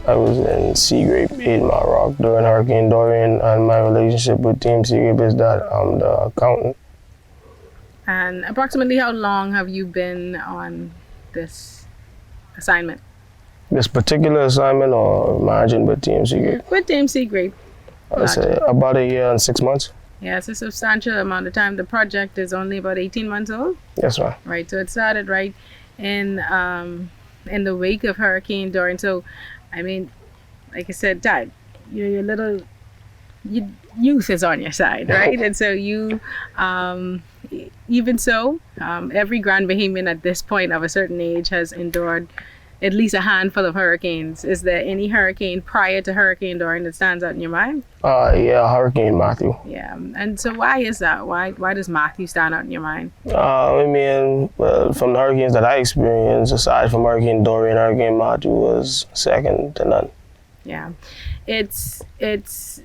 I was in Seagrape, 8 Mile Rock during Hurricane Dorian, and my relationship with Team Seagrape is that I'm the accountant. And approximately how long have you been on this assignment? This particular assignment or managing with Team Seagrape? With Team Seagrape. I'd say about 1 year and 6 months. Yeah, it's a substantial amount of time. The project is only about 18 months old. Yes, ma'am. Right, so it started right in the wake of Hurricane Dorian. So, I mean, like I said, Dad, your little youth is on your side, right? And so you, even so, every Grand Bahamian at this point of a certain age has endured at least a handful of hurricanes. Is there any hurricane prior to Hurricane Dorian that stands out in your mind? Yeah, Hurricane Matthew. Yeah, and so why is that? Why does Matthew stand out in your mind? I mean, well, from the hurricanes that I experienced, aside from Hurricane Dorian, Hurricane Matthew was second to none. Yeah, it's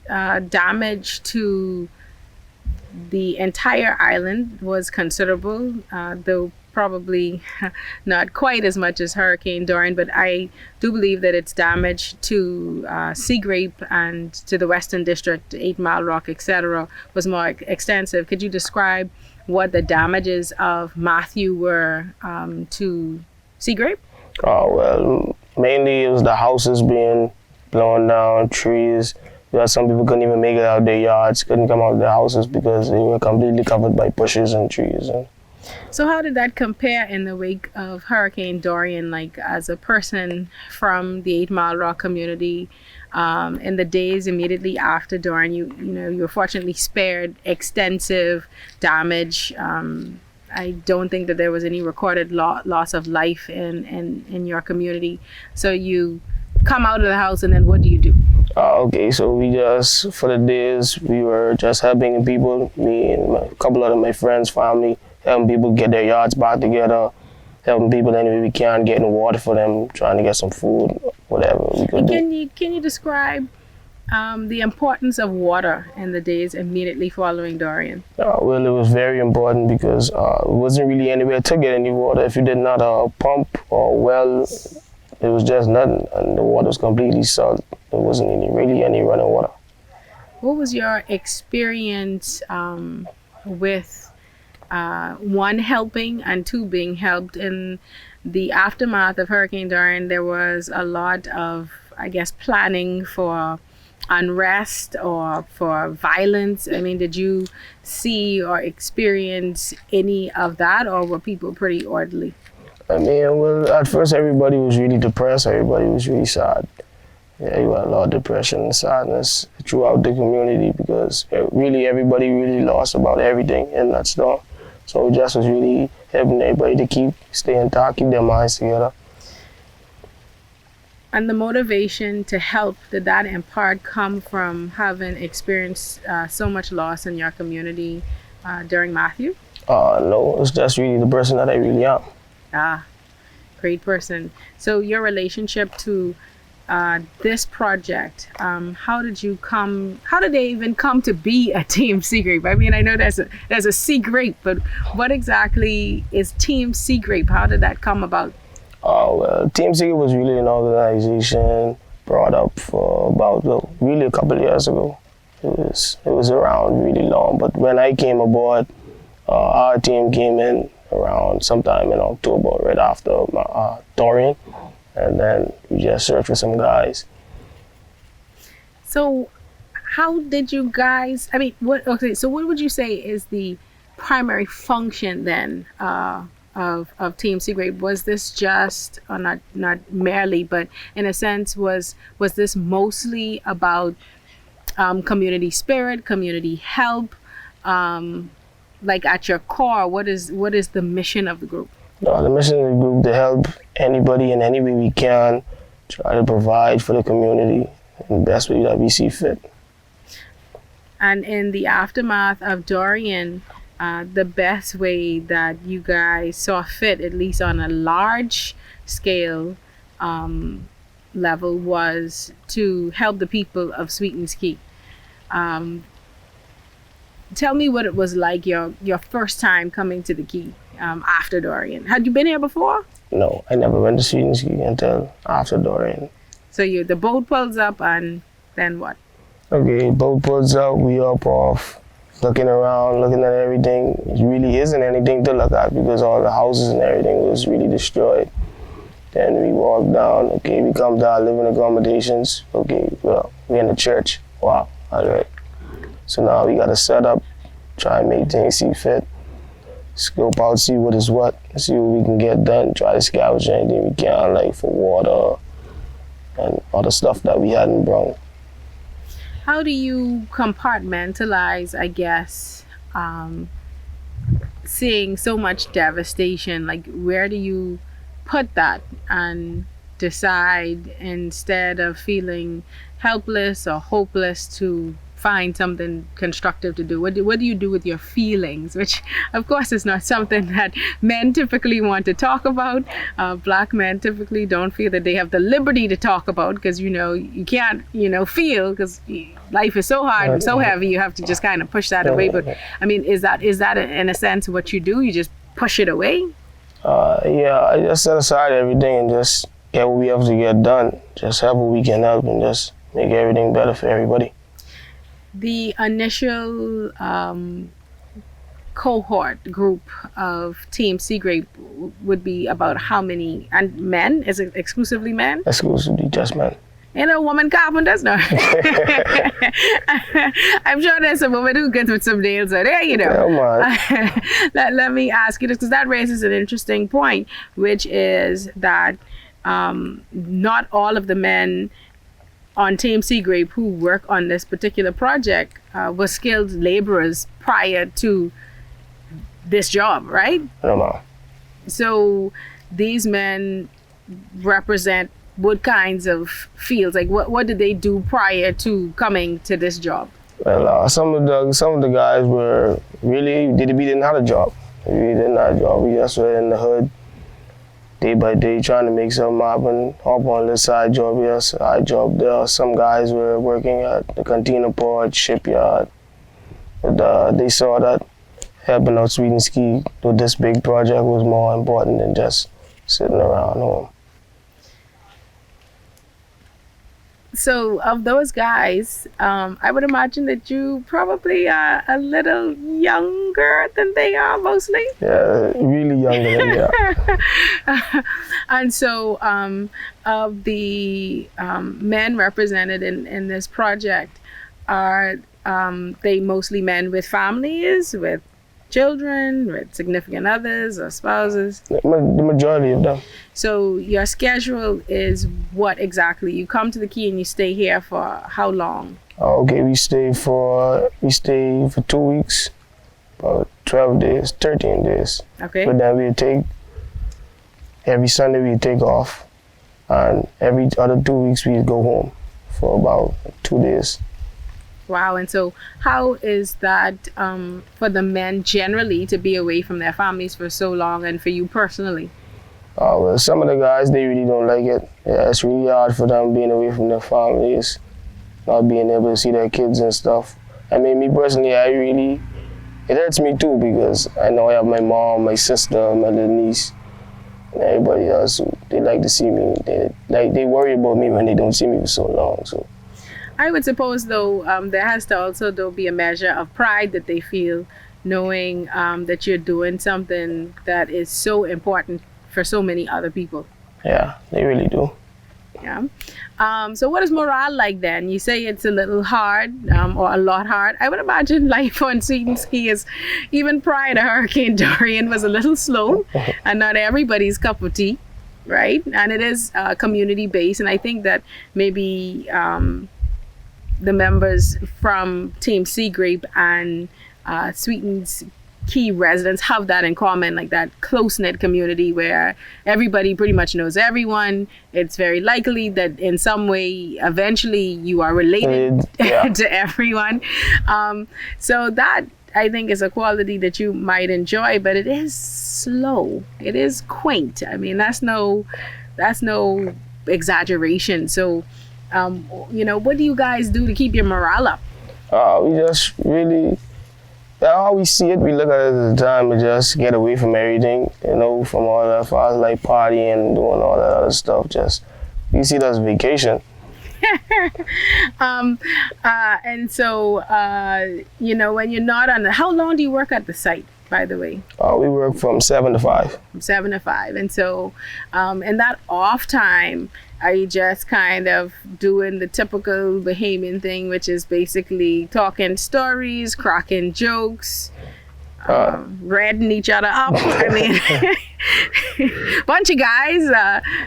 damage to the entire island was considerable, though probably not quite as much as Hurricane Dorian, but I do believe that its damage to Seagrape and to the Western District, 8 Mile Rock, etc., was more extensive. Could you describe what the damages of Matthew were to Seagrape? Oh, well, mainly it was the houses being blown down, trees. Some people couldn't even make it out of their yards, couldn't come out of their houses because they were completely covered by bushes and trees. So how did that compare in the wake of Hurricane Dorian? Like, as a person from the 8 Mile Rock community, in the days immediately after Dorian, you were fortunately spared extensive damage. I don't think that there was any recorded loss of life in your community. So you come out of the house, and then what do you do? Okay, so we just, for the days, we were just helping people, me and a couple of my friends, family, helping people get their yards back together, helping people any way we can, getting water for them, trying to get some food, whatever we could do. Can you describe the importance of water in the days immediately following Dorian? Well, it was very important because it wasn't really anywhere to get any water. If you did not pump or well, it was just nothing, and the water was completely salt. There wasn't really any running water. What was your experience with one, helping, and two, being helped? In the aftermath of Hurricane Dorian, there was a lot of, I guess, planning for unrest or for violence. I mean, did you see or experience any of that, or were people pretty orderly? I mean, well, at first everybody was really depressed. Everybody was really sad. Yeah, you had a lot of depression and sadness throughout the community because really everybody really lost about everything in that storm. So it just was really helping everybody to stay intact, keep their minds together. And the motivation to help, did that in part come from having experienced so much loss in your community during Matthew? No, it's just really the person that I really am. Ah, great person. So your relationship to this project, how did they even come to be a Team Seagrape? I mean, I know there's a Seagrape, but what exactly is Team Seagrape? How did that come about? Well, Team Seagrape was really an organization brought up for about really a couple of years ago. It was around really long, but when I came aboard, our team came in around sometime in October, right after Dorian, and then we just searched for some guys. So how did you guys, so what would you say is the primary function then of Team Seagrape? Was this just, or not merely, but in a sense, was this mostly about community spirit, community help? Like, at your core, what is the mission of the group? The mission of the group to help anybody in any way we can, try to provide for the community in the best way that we see fit. And in the aftermath of Dorian, the best way that you guys saw fit, at least on a large scale level, was to help the people of Sweetens Key. Tell me what it was like your first time coming to the Key after Dorian. Had you been here before? No, I never went to Sweetens Key until after Dorian. So the boat pulls up, and then what? Okay, boat pulls up, we up off, looking around, looking at everything. It really isn't anything to look at because all the houses and everything was really destroyed. Then we walk down, okay, we come down, living accommodations. Okay, well, we're in the church. Wow, all right. So now we gotta set up, try and make things see fit. Scope out, see what is what, see what we can get done, try to scavenge anything we can, like for water and other stuff that we hadn't brought. How do you compartmentalize, I guess, seeing so much devastation? Like, where do you put that and decide, instead of feeling helpless or hopeless, to find something constructive to do? What do you do with your feelings, which of course is not something that men typically want to talk about. Black men typically don't feel that they have the liberty to talk about, because you can't feel, because life is so hard and so heavy, you have to just kind of push that away. But I mean, is that in a sense what you do? You just push it away? Yeah, I just set aside everything and just get what we have to get done, just help what we can help, and just make everything better for everybody. The initial cohort group of Team Seagrape would be about how many? And men? Is it exclusively men? Exclusively just men. Woman carpenters? No. I'm sure there's a woman who gets with some nails out there, Come on. Let me ask you this, because that raises an interesting point, which is that not all of the men on Team Seagrape who work on this particular project were skilled laborers prior to this job, right? No. So these men represent what kinds of fields? Like, what did they do prior to coming to this job? Well, some of the guys were we didn't have a job. We didn't have a job. We just were in the hood, day by day, trying to make something happen. Hop on this side job here, side job there. Some guys were working at the container port, shipyard. But they saw that helping out Sweet and Ski with this big project was more important than just sitting around home. So of those guys, I would imagine that you probably are a little younger than they are, mostly. Yeah, really younger than they are. And so of the men represented in this project, are they mostly men with families, with children, with significant others or spouses? The majority of them. So your schedule is what exactly? You come to the Key and you stay here for how long? Okay, we stay for 2 weeks, about 12 days, 13 days. Okay. But then every Sunday we take off, and every other 2 weeks we go home for about 2 days. Wow. And so how is that for the men generally to be away from their families for so long, and for you personally? Well, some of the guys, they really don't like it. Yeah, it's really hard for them being away from their families, not being able to see their kids and stuff. I mean, me personally, it hurts me too, because I know I have my mom, my sister, my little niece, and everybody else who they like to see me. They worry about me when they don't see me for so long. So I would suppose, though, there has to also be a measure of pride that they feel, knowing that you're doing something that is so important for so many other people. Yeah, they really do. Yeah. So what is morale like then? You say it's a little hard, or a lot hard. I would imagine life on Sweet and Ski is, even prior to Hurricane Dorian, was a little slow and not everybody's cup of tea, right? And it is community based, and I think that maybe the members from Team Seagrape and Sweet and Key residents have that in common, like that close-knit community where everybody pretty much knows everyone. It's very likely that in some way eventually you are related to everyone. So that, I think, is a quality that you might enjoy, but it is slow. It is quaint. I mean, that's no exaggeration. So what do you guys do to keep your morale up? We just really, how we see it, we look at it as a time to just get away from everything, from all that, as far as like partying and doing all that other stuff, just You see it as vacation. And so, when you're not on how long do you work at the site, by the way? We work from 7 to 5. From 7 to 5. And so, in that off time, are you just kind of doing the typical Bahamian thing, which is basically talking stories, cracking jokes, redding each other up? I mean, bunch of guys,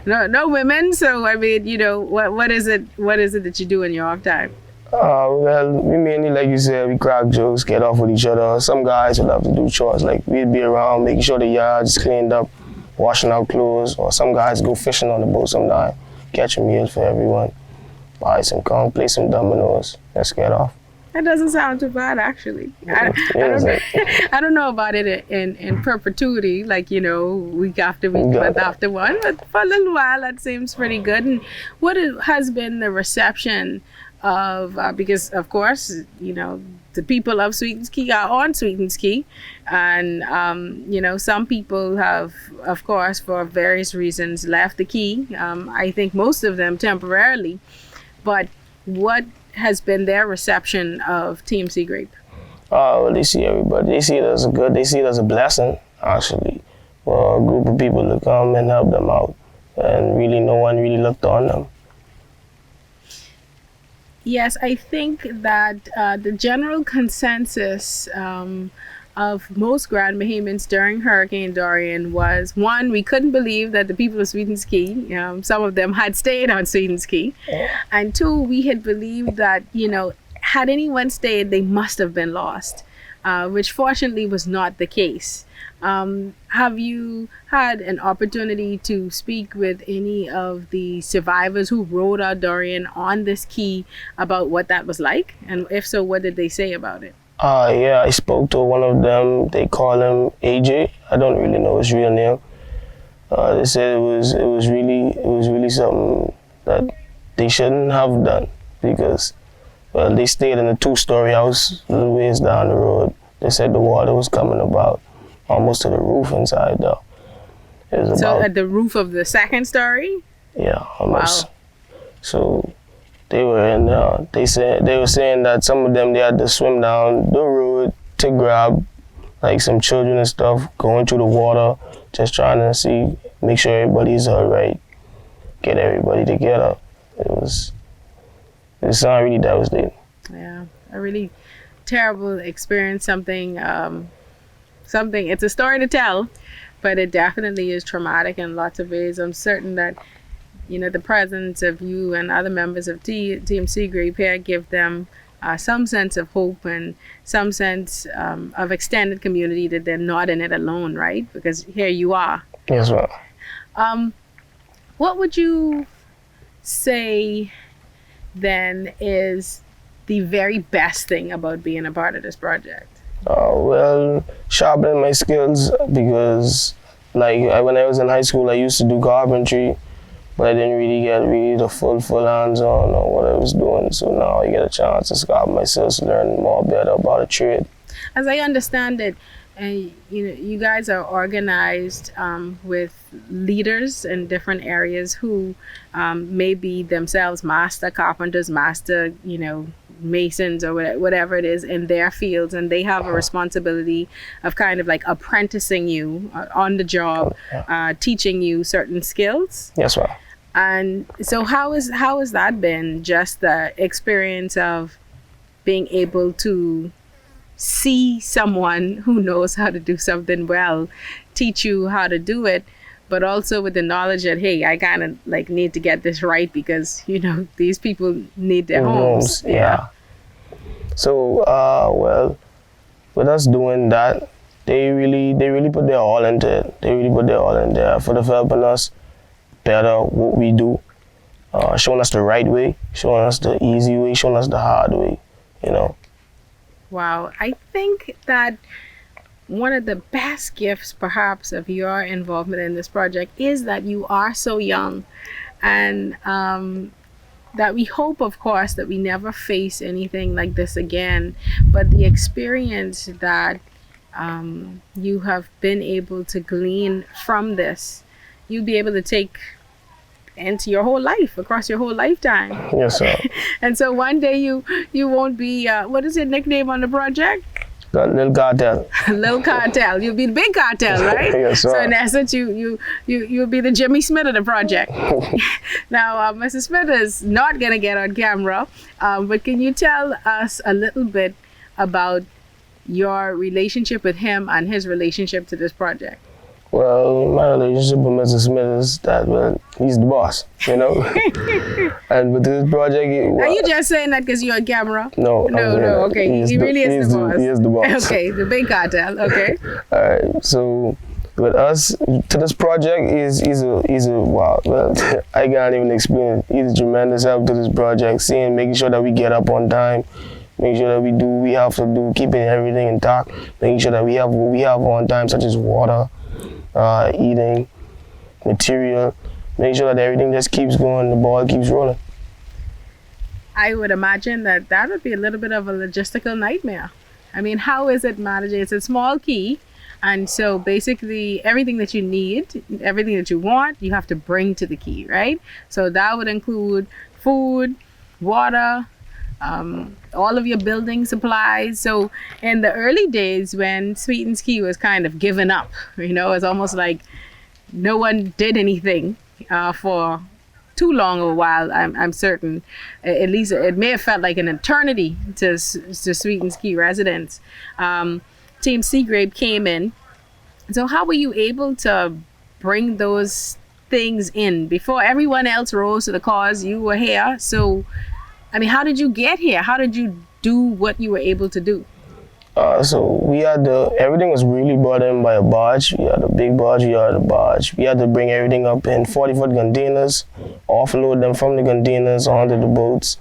no women. So I mean, what is it that you do in your off time? Well, we mainly, like you said, we crack jokes, get off with each other. Some guys would have to do chores, like we'd be around making sure the yard's cleaned up, washing out clothes, or some guys go fishing on the boat sometime, catch a meal for everyone, buy some conch, play some dominoes, let's get off. That doesn't sound too bad, actually. I don't know about it in perpetuity, like, week after week, month after one, but for a little while, that seems pretty good. And what has been the reception of, because, of course, the people of Sweetens Key are on Sweetens Key, and, some people have, of course, for various reasons, left the key. I think most of them temporarily, but what has been their reception of Team Seagrape? Well, they see everybody. They see it as they see it as a blessing, actually, for a group of people to come and help them out. And really, no one really looked on them. Yes, I think that the general consensus of most Grand Bahamians during Hurricane Dorian was, one, we couldn't believe that the people of Sweetens Key, some of them had stayed on Sweetens Key, and two, we had believed that, had anyone stayed, they must have been lost, which fortunately was not the case. Have you had an opportunity to speak with any of the survivors who rode out Dorian on this key about what that was like? And if so, what did they say about it? Yeah, I spoke to one of them. They call him AJ. I don't really know his real name. They said it was really something that they shouldn't have done, because, well, they stayed in a 2-story house a little ways down the road. They said the water was coming about almost to the roof inside though. So at the roof of the 2nd story? Yeah, almost. Wow. So they were in there. They were saying that some of them, they had to swim down the road to grab like some children and stuff, going through the water, just trying to make sure everybody's all right, get everybody together. It's not really devastating. Yeah, a really terrible experience. Something. It's a story to tell, but it definitely is traumatic in lots of ways. I'm certain that the presence of you and other members of Team Seagrape here give them some sense of hope and some sense of extended community, that they're not in it alone, right? Because here you are. Yes, ma'am. What would you say then is the very best thing about being a part of this project? Well, sharpening my skills, because when I was in high school, I used to do carpentry, but I didn't really get the full hands-on on what I was doing. So now I get a chance to sharpen my skills, learn more better about a trade. As I understand it, you guys are organized with leaders in different areas who may be themselves master carpenters, master, masons, or whatever it is in their fields, and they have a responsibility of kind of like apprenticing you on the job, teaching you certain skills. Yes, ma'am. And so how has that been, just the experience of being able to see someone who knows how to do something well teach you how to do it, but also with the knowledge that, hey, I kind of need to get this right, because these people need their homes. Yeah. So well, with us doing that, they really put their all into it. They really put their all in there for helping us better what we do, showing us the right way, showing us the easy way, showing us the hard way. Wow, I think that one of the best gifts, perhaps, of your involvement in this project is that you are so young, and that we hope, of course, that we never face anything like this again. But the experience that you have been able to glean from this, you'll be able to take into your whole life, across your whole lifetime. Yes, sir. And so one day you won't be, what is your nickname on the project? Lil Cartel. Lil Cartel. You'll be the big cartel, right? Yes, sir. So in essence, you'll be the Jimmy Smith of the project. Now, Mr. Smith is not going to get on camera, but can you tell us a little bit about your relationship with him and his relationship to this project? Well, my relationship with Mr. Smith is that, well, he's the boss, you know? And with this project... Are you just saying that because you're on camera? No. Okay. He really is the boss. He is the boss. Okay, the big cartel, okay. All right, so with us, to this project, he's a wow, well, I can't even explain it. He's a tremendous help to this project, making sure that we get up on time, making sure that we do what we have to do, keeping everything intact, making sure that we have what we have on time, such as water, eating, material, make sure that everything just keeps going, the ball keeps rolling. I would imagine that would be a little bit of a logistical nightmare. I mean, how is it managed? It's a small key, and so basically everything that you need, everything that you want, you have to bring to the key, right? So that would include food, water, all of your building supplies. So in the early days when Sweeten's Key was kind of given up, it's almost like no one did anything for too long a while. I'm certain, at least it may have felt like an eternity to Sweeten's Key residents. Team Seagrape came in. So how were you able to bring those things in before everyone else rose to the cause? You were here, so I mean, how did you get here? How did you do what you were able to do? So we had everything was really brought in by a barge. We had a big barge, we had a barge. We had to bring everything up in 40-foot containers, offload them from the containers onto the boats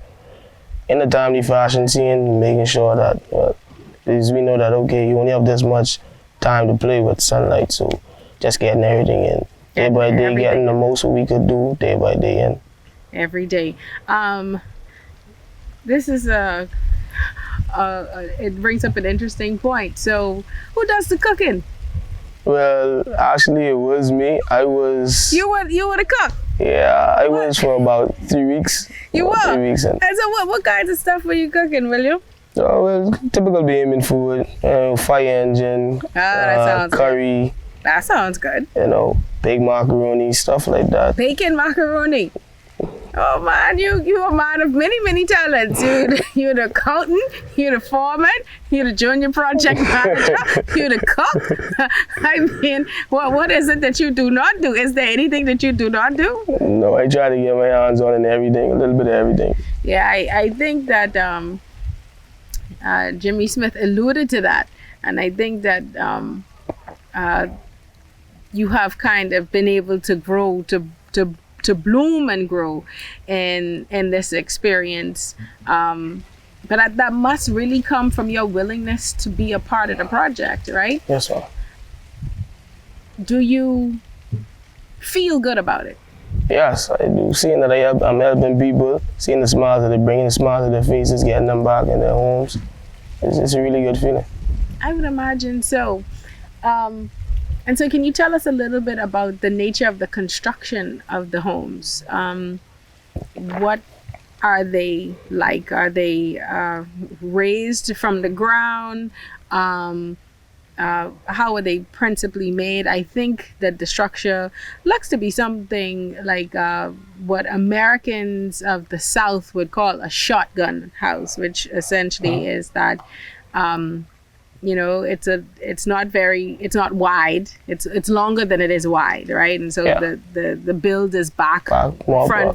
in a timely fashion, making sure that, because we know that, okay, you only have this much time to play with sunlight, so just getting everything in. Day by day, getting the most we could do, day by day in. Every day. This is it brings up an interesting point. So, who does the cooking? Well, actually, it was me. I was. You were the cook. Yeah, I was for about 3 weeks. You were. 3 weeks. And so, what kinds of stuff were you cooking, William? Oh, well, typical Bahamian food. Fire engine. That sounds curry. Good. That sounds good. Big macaroni, stuff like that. Bacon macaroni. Oh man, you're a man of many talents. You're the accountant, you're the foreman, you're the junior project manager, you're the cook. I mean, what is it that you do not do? Is there anything that you do not do? No, I try to get my hands on in everything, a little bit of everything. Yeah, I think that Jimmy Smith alluded to that, and I think that you have kind of been able to grow to bloom and grow in this experience, but that must really come from your willingness to be a part of the project, right? Yes, sir. Do you feel good about it? Yes, I do. Seeing that I'm helping people, seeing the smiles that they're bringing, the smiles to their faces, getting them back in their homes, it's a really good feeling. I would imagine so. And so can you tell us a little bit about the nature of the construction of the homes? What are they like? Are they raised from the ground? How are they principally made? I think that the structure looks to be something like what Americans of the South would call a shotgun house, which essentially is that it's not wide. It's longer than it is wide, right? And so yeah. the build is front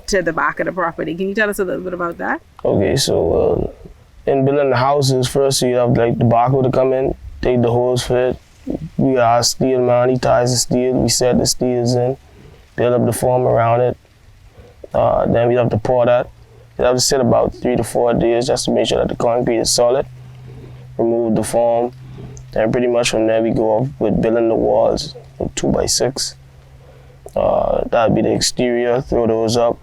to the back of the property. Can you tell us a little bit about that? Okay, so in building the houses, first you have like the backhoe to come in, take the holes for it. We got steel man, he ties the steel, we set the steels in, build up the form around it. Then we have to pour that. We have to sit about 3 to 4 days just to make sure that the concrete is solid. Remove the form. Then pretty much from there we go off with building the walls with 2x6. That'd be the exterior, throw those up.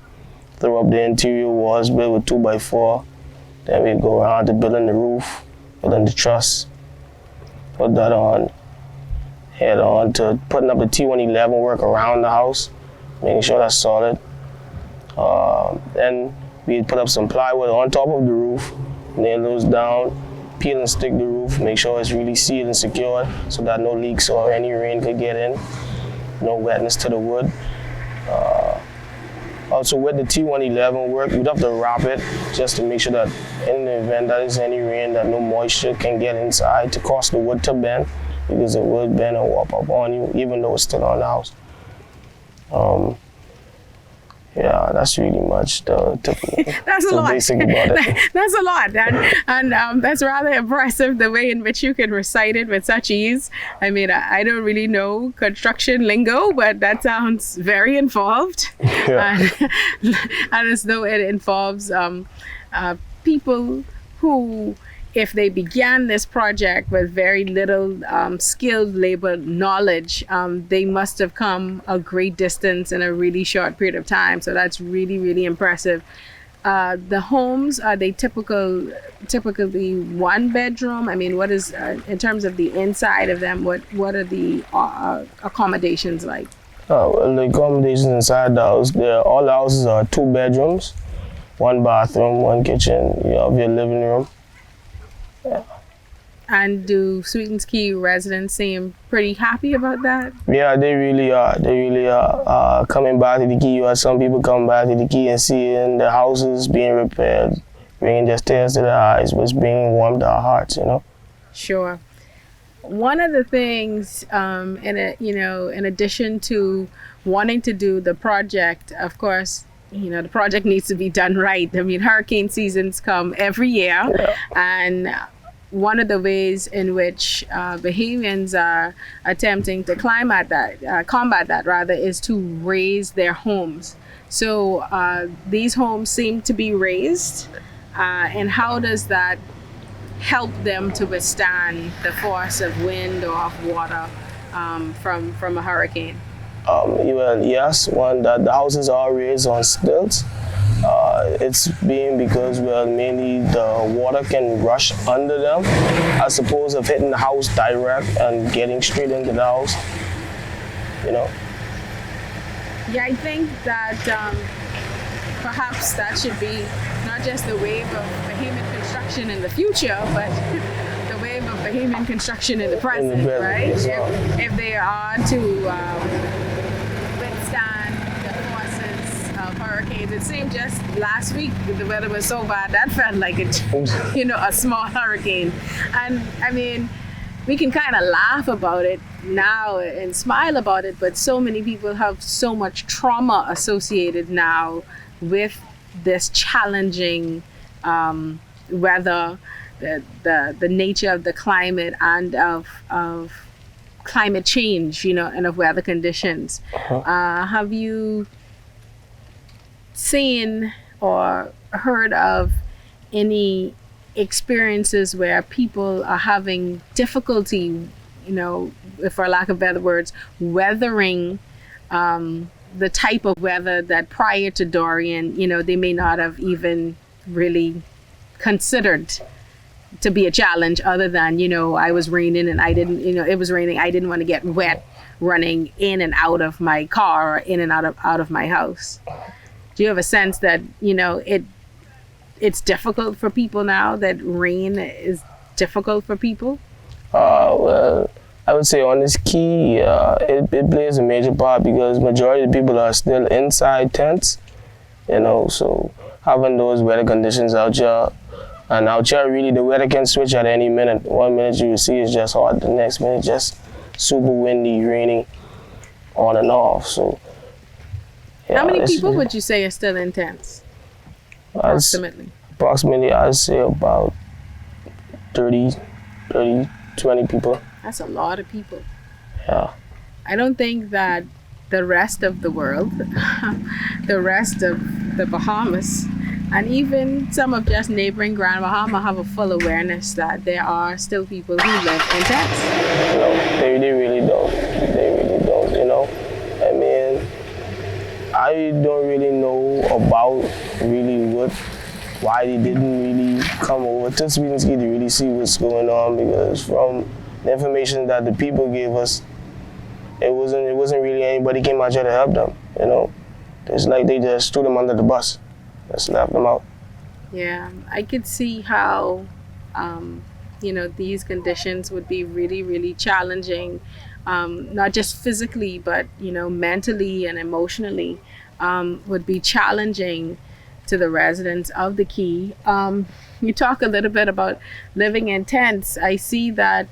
Throw up the interior walls, build with 2x4. Then we go around to building the roof, building the truss. Put that on. Head on to putting up the T111 work around the house, making sure that's solid. Then we put up some plywood on top of the roof, nail those down, peel and stick the roof, make sure it's really sealed and secured so that no leaks or any rain could get in, no wetness to the wood. Also with the T111 work, we'd have to wrap it just to make sure that in the event that there's any rain, that no moisture can get inside to cause the wood to bend, because it would bend and warp up on you, even though it's still on the house. Yeah, that's really much the basic about it. That's a lot, and that's rather impressive, the way in which you can recite it with such ease. I mean, I don't really know construction lingo, but that sounds very involved, Yeah. and as though it involves people who, if they began this project with very little skilled labor knowledge, they must have come a great distance in a really short period of time. So that's really, really impressive. The homes, are they typically one bedroom? I mean, what is, in terms of the inside of them, what are the accommodations like? Well, the accommodations inside the house, all the houses are 2 bedrooms, 1 bathroom, 1 kitchen. You have your living room. Yeah. And do Sweetens Key residents seem pretty happy about that? Yeah, they really are. They really are. Coming back to the Key, you have some people come back to the Key and seeing the houses being repaired, bringing their tears to their eyes, which bringing warm to our hearts, you know? Sure. One of the things, in addition to wanting to do the project, of course, the project needs to be done right. I mean, hurricane seasons come every year, Yeah. and one of the ways in which Bahamians are attempting to combat that is to raise their homes. So these homes seem to be raised, and how does that help them to withstand the force of wind or of water from a hurricane? Well, yes, one that the houses are raised on stilts. It's being because, well, mainly the water can rush under them as opposed to hitting the house direct and getting straight into the house, you know? Yeah, I think that perhaps that should be not just the wave of Bahamian construction in the future, but the wave of Bahamian construction in the present, right? Yes, if they are to withstand the forces of hurricanes. It seemed just last week the weather was so bad that felt like a small hurricane. And I mean, we can kind of laugh about it now and smile about it, but so many people have so much trauma associated now with this challenging weather, the nature of the climate and of climate change, and of weather conditions. Have you seen or heard of any experiences where people are having difficulty, for lack of better words, weathering the type of weather that prior to Dorian, they may not have even really considered to be a challenge, other than, I was raining and I didn't, it was raining, I didn't want to get wet running in and out of my car or in and out of my house. Do you have a sense that, it's difficult for people now, that rain is difficult for people? Well, I would say on this key, it plays a major part because majority of people are still inside tents, so having those weather conditions out here, and out here really the weather can switch at any minute. 1 minute you will see it's just hot, the next minute just super windy, raining, on and off. So yeah, how many people would you say are still in tents? Approximately, I'd say about 20 people. That's a lot of people. Yeah. I don't think that the rest of the world, the rest of the Bahamas, and even some of just neighboring Grand Bahama have a full awareness that there are still people who live in tents. No, they really don't. They really don't, I mean, I don't really know about why they didn't really come over to Sweetens Key to really see what's going on, because from the information that the people gave us, it wasn't really anybody came out here to help them, It's like they just threw them under the bus, just left them out. Yeah, I could see how, these conditions would be really, really challenging, not just physically, but, mentally and emotionally, would be challenging to the residents of the Key. You talk a little bit about living in tents. I see that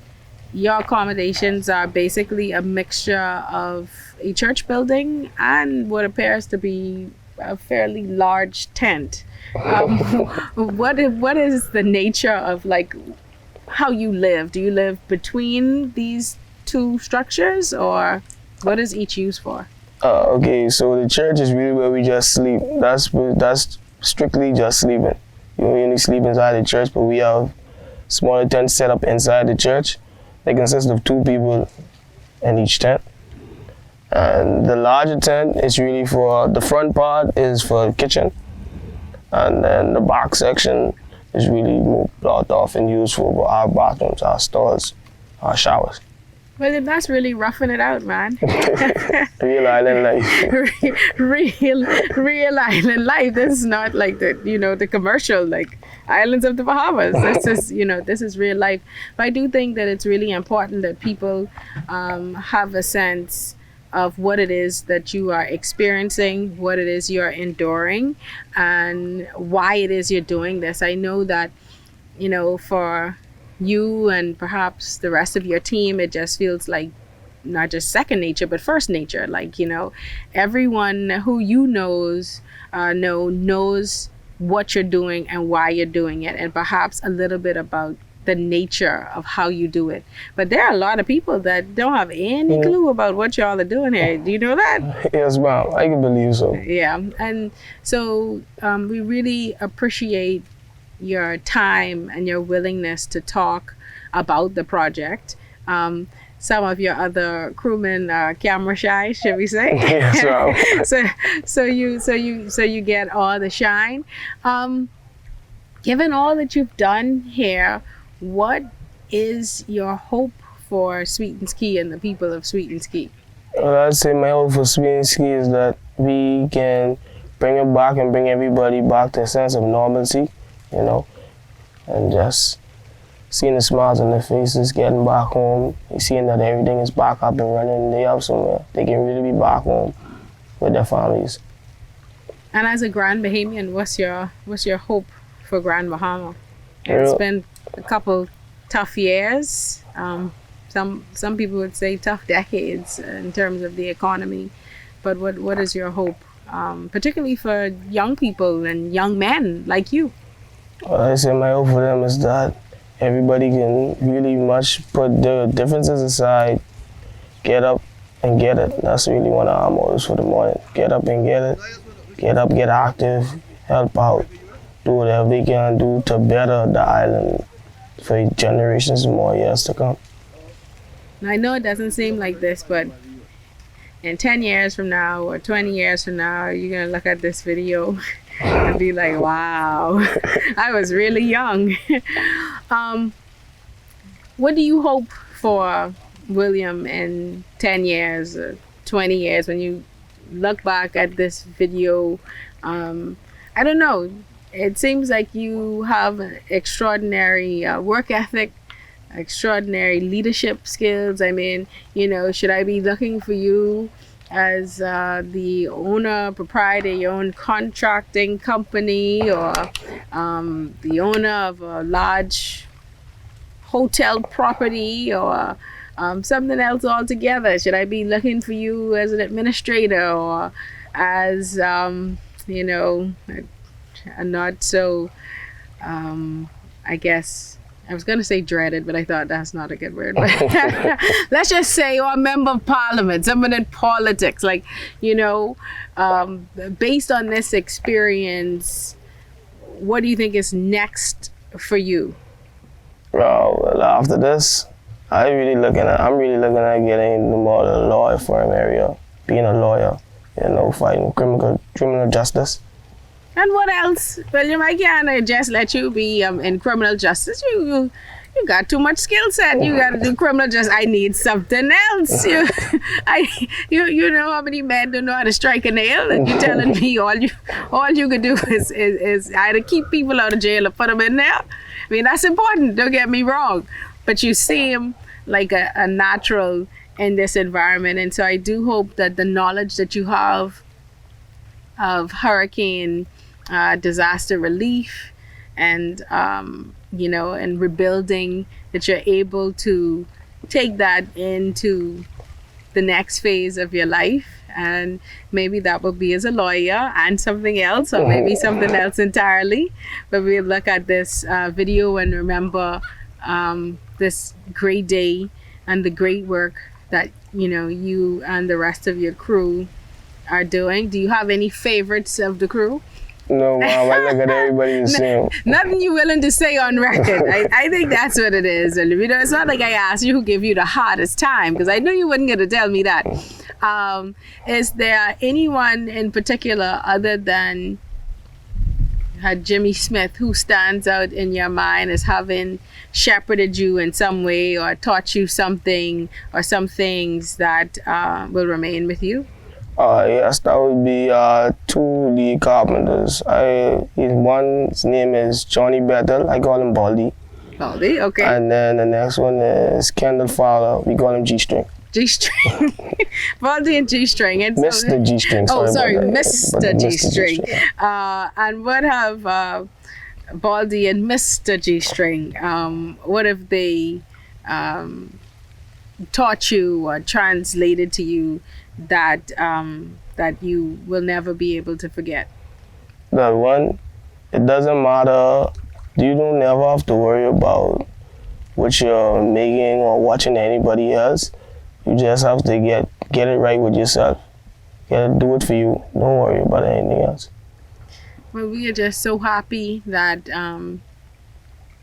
your accommodations are basically a mixture of a church building and what appears to be a fairly large tent. What is the nature of like how you live? Do you live between these two structures, or what is each used for? Okay, so the church is really where we just sleep. That's strictly just sleeping. You only sleep inside the church, but we have smaller tents set up inside the church. They consist of 2 people in each tent. And the larger tent is really for, the front part is for the kitchen. And then the back section is really blocked off and used for our bathrooms, our stores, our showers. Well, then that's really roughing it out, man. Real island life. real island life. This is not like the commercial, like islands of the Bahamas. This is real life. But I do think that it's really important that people have a sense of what it is that you are experiencing, what it is you're enduring, and why it is you're doing this. I know that, for you and perhaps the rest of your team, it just feels like not just second nature, but first nature. Like, everyone who knows what you're doing and why you're doing it, and perhaps a little bit about the nature of how you do it. But there are a lot of people that don't have any clue about what y'all are doing here. Do you know that? Yes, ma'am. I can believe so. Yeah. And so we really appreciate your time and your willingness to talk about the project. Some of your other crewmen are camera shy, should we say? Yes, ma'am. so you get all the shine. Given all that you've done here, what is your hope for Sweetens Key and the people of Sweetens Key? Well, I'd say my hope for Sweetens Key is that we can bring it back and bring everybody back to a sense of normalcy, and just seeing the smiles on their faces, getting back home, seeing that everything is back up and running, they have somewhere they can really be back home with their families. And as a Grand Bahamian, what's your hope for Grand Bahama? It's been a couple tough years. Some people would say tough decades in terms of the economy. But what is your hope, particularly for young people and young men like you? Well, I say my hope for them is that everybody can really much put their differences aside, get up and get it. That's really one of our mottos for the morning. Get up and get it. Get up, get active, help out, do whatever they can do to better the island for generations and more years to come. I know it doesn't seem like this, but in 10 years from now or 20 years from now, you're going to look at this video and be like, wow, I was really young. What do you hope for William in 10 years or 20 years when you look back at this video? I don't know. It seems like you have extraordinary work ethic, extraordinary leadership skills. I mean, should I be looking for you as the owner, proprietor, your own contracting company, or the owner of a large hotel property, or something else altogether? Should I be looking for you as an administrator, or as, a not so, I guess, I was going to say dreaded, but I thought that's not a good word. But let's just say, or a member of parliament, someone in politics, like, based on this experience, what do you think is next for you? Well, after this, I'm really looking at getting more of the law firm area, being a lawyer, fighting criminal justice. And what else? William, I can't just let you be in criminal justice. You you got too much skill set. You got to do criminal justice. I need something else. You know how many men don't know how to strike a nail, and you're telling me all you could do is either keep people out of jail or put them in there. I mean, that's important. Don't get me wrong, but you seem like a natural in this environment, and so I do hope that the knowledge that you have of hurricane disaster relief and and rebuilding, that you're able to take that into the next phase of your life. And maybe that will be as a lawyer and something else, or maybe something else entirely. But we'll look at this video and remember this great day and the great work that you and the rest of your crew are doing. Do you have any favorites of the crew? No, Mom, I look at everybody the same. Nothing you're willing to say on record. I think that's what it is. It's not like I asked you who gave you the hardest time, because I knew you weren't going to tell me that. Is there anyone in particular other than Jimmy Smith who stands out in your mind as having shepherded you in some way or taught you something or some things that will remain with you? Yes, that would be two lead carpenters. One's name is Johnny Battered. I call him Baldy. Baldy, okay. And then the next one is Kendall Fowler. We call him G-String. G-String. Baldy and G-String. And Mr. G-String. Sorry, Mr. G-String. And what have Baldy and Mr. G-String, what have they taught you or translated to you that you will never be able to forget? That one, it doesn't matter. You don't never have to worry about what you're making or watching anybody else. You just have to get it right with yourself. Do it for you. Don't worry about anything else. Well, we are just so happy that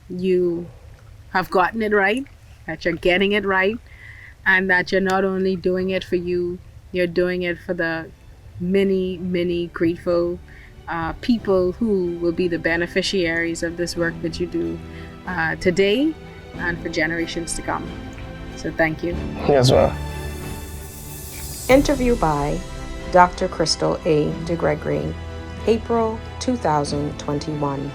you have gotten it right, that you're getting it right, and that you're not only doing it for you, you're doing it for the many, many grateful people who will be the beneficiaries of this work that you do today and for generations to come. So thank you. Yes, ma'am. Interview by Dr. Crystal A. deGregory, April 2021.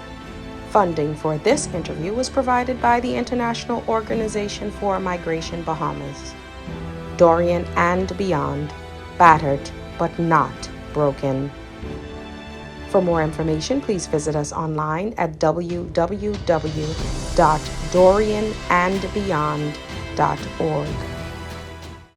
Funding for this interview was provided by the International Organization for Migration Bahamas. Dorian and Beyond, battered but not broken. For more information, please visit us online at www.dorianandbeyond.org.